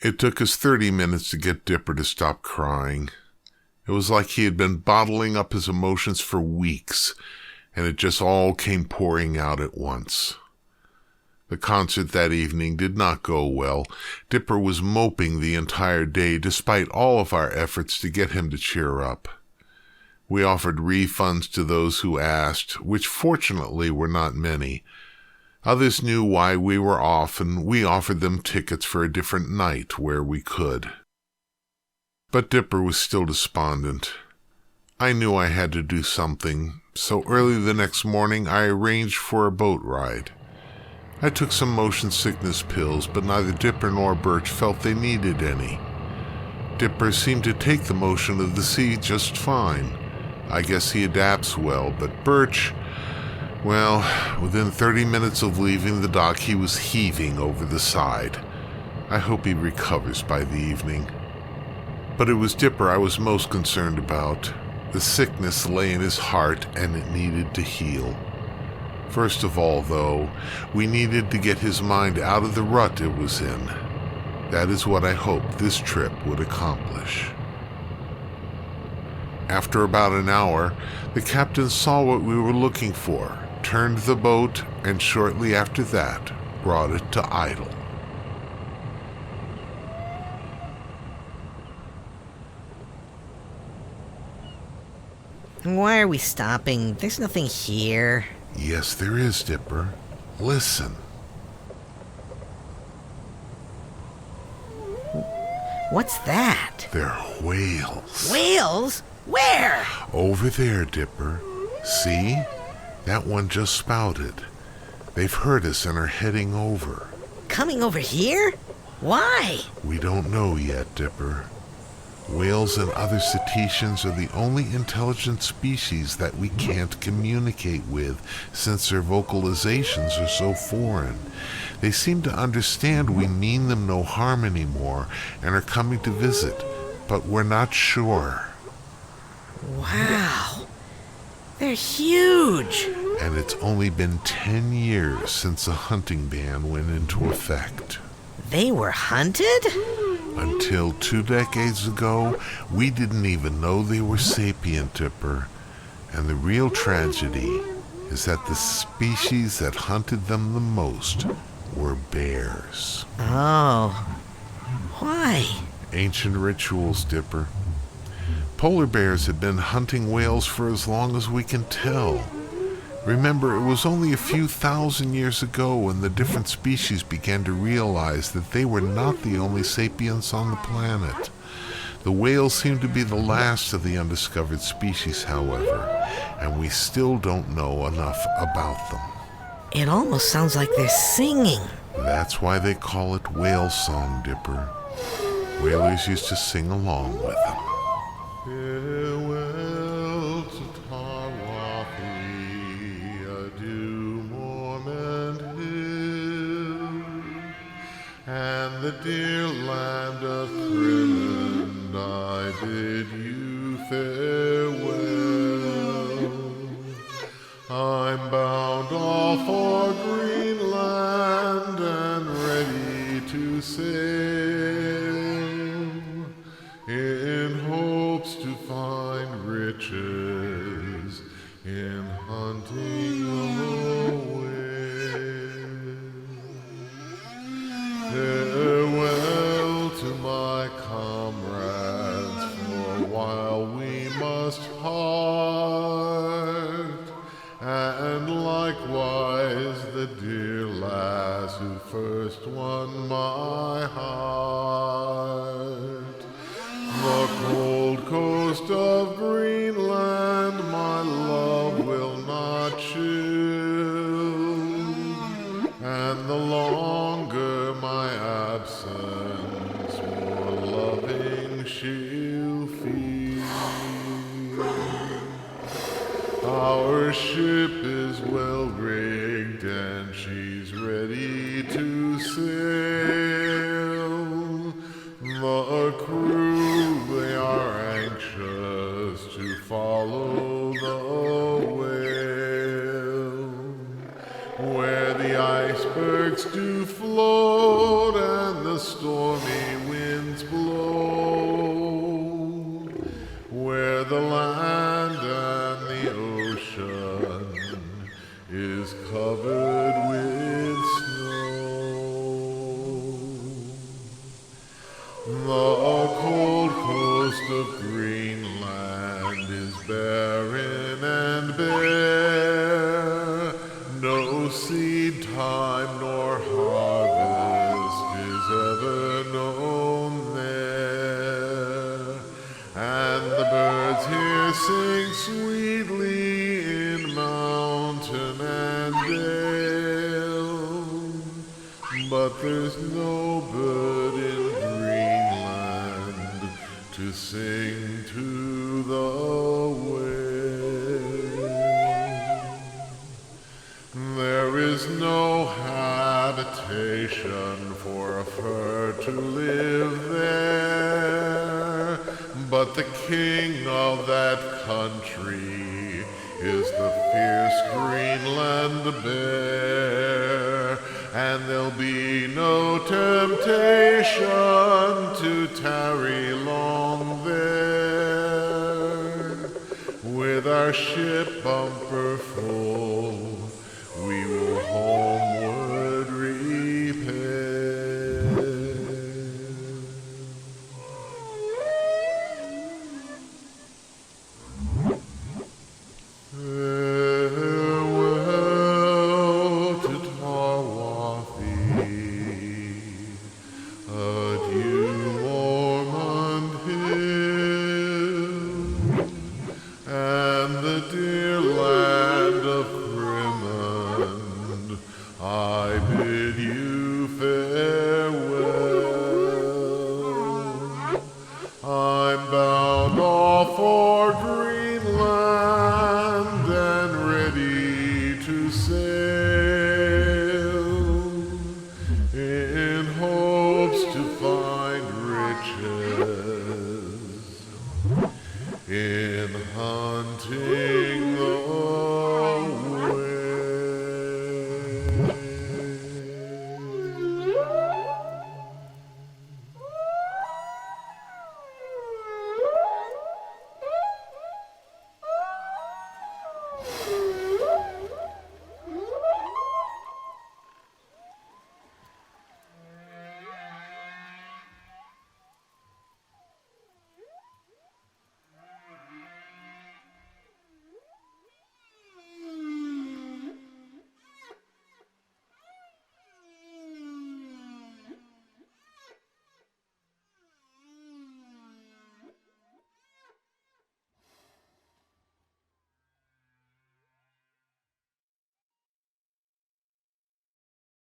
It took us 30 minutes to get Dipper to stop crying. It was like he had been bottling up his emotions for weeks, and it just all came pouring out at once. The concert that evening did not go well. Dipper was moping the entire day despite all of our efforts to get him to cheer up. We offered refunds to those who asked, which fortunately were not many. Others knew why we were off, and we offered them tickets for a different night where we could. But Dipper was still despondent. I knew I had to do something, so early the next morning I arranged for a boat ride. I took some motion sickness pills, but neither Dipper nor Birch felt they needed any. Dipper seemed to take the motion of the sea just fine. I guess he adapts well, but Birch, well, within 30 minutes of leaving the dock, he was heaving over the side. I hope he recovers by the evening. But it was Dipper I was most concerned about. The sickness lay in his heart, and it needed to heal. First of all, though, we needed to get his mind out of the rut it was in. That is what I hoped this trip would accomplish. After about an hour, the captain saw what we were looking for, turned the boat, and shortly after that, brought it to idle. Why are we stopping? There's nothing here. Yes, there is, Dipper. Listen. What's that? They're whales. Whales? Where? Over there, Dipper. See? That one just spouted. They've heard us and are heading over. Coming over here? Why? We don't know yet, Dipper. Whales and other cetaceans are the only intelligent species that we can't communicate with since their vocalizations are so foreign. They seem to understand we mean them no harm anymore and are coming to visit, but we're not sure. Wow. They're huge. And it's only been 10 years since a hunting ban went into effect. They were hunted? Until 2 decades ago, we didn't even know they were sapient, Dipper. And the real tragedy is that the species that hunted them the most were bears. Oh. Why? Ancient rituals, Dipper. Polar bears had been hunting whales for as long as we can tell. Remember, it was only a few thousand years ago when the different species began to realize that they were not the only sapients on the planet. The whales seem to be the last of the undiscovered species, however, and we still don't know enough about them. It almost sounds like they're singing. That's why they call it whale song, Dipper. Whalers used to sing along with them. Farewell to Tarwathie, adieu Mormont Hill, and the dear land of Thrinland, I bid you farewell. I'm bound off for Greenland and ready to sail, in hopes to find riches in hunting the whale. Farewell to my comrades, for a while we must part, and likewise the dear lass who first won my heart. The cold coast of Greenland my love will not chill, and the longer my absence, more loving she'll feel. Our ship is well rigged and she's ready to sail. The crew, they are anxious to follow the whale, where the icebergs do float and the stormy winds blow, where the land and the ocean is covered with snow. The cold coast of Greenland is barren and bare. No seed time nor harvest is ever known there. And the birds here sing sweetly in mountain and dale. But there's no bird in Greenland to sing to the whale. There is no habitation for a fur to live there, but the king of that country is the fierce Greenland bear, and there'll be no temptation to tarry long there. With our ship bumper full, we will homeward repair. Farewell to Tarwathie, adieu Ormond Hill, and the dear land of Crimond, I bid you farewell. I'm bound off for Greenland and ready to sail, in hopes to find riches in hunting